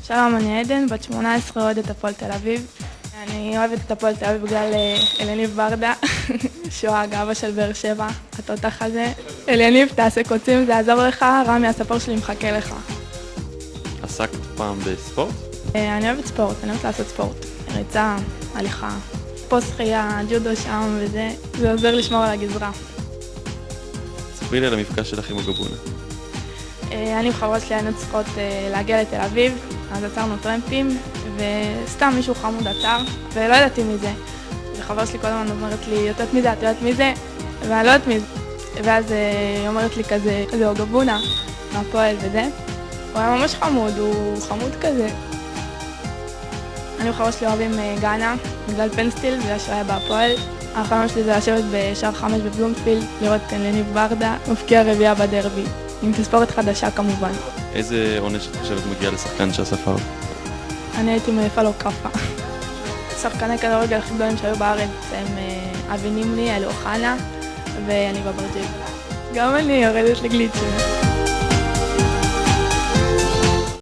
שלום, אני עדן, בת 18, אוהדת הפועל תל אביב. אני אוהבת את הפועל תל אביב בגלל אליניב ברדה, שהוא הגאווה של באר שבע, התותח הזה. אליניב, תעשה קוצים, זה יעזור לך, רמי, הספור שלי מחכה לך. עסקת פעם בספורט? אני אוהבת ספורט, אני אוהבת לעשות ספורט. ריצה, הליכה, פה שחייה, ג'ודו שם וזה, זה עוזר לשמור על הגזרה. ספרי לי על המפגש שלך עם הגבונה. אני וחברות שלי היינו צריכות להגיע לתל אביב, אז עצרנו טרמפים, וסתם מישהו חמוד עצר, ולא ידעתי מי זה. וחבר שלי כל הזמן אומרת לי, את יודעת מי זה, את יודעת מי זה? ואני לא יודעת מי זה. ואז היא אומרת לי כזה, זה אוגבונה, מהפועל וזה. הוא היה ממש חמוד, הוא חמוד כזה. אני וחבר שלי אוהבים גאנה, בגלל פנסטיל, בגלל שהוא היה בהפועל. החלום שלי זה לשבת בשער 5 בבלומפילד, לראות את אליניב ברדה, מפקיע רביעייה בדרבי. עם תספורת חדשה כמובן. איזה עונש את חושבת מגיע לשחקן שהספר? אני הייתי מעיפה לו כאפה. שחקני כדורגל הכי גדולים שהיו בארץ הם אבי נימני, אלי אוחנה ואני בברג'יל. גם אני יורדת לגליצ'ר.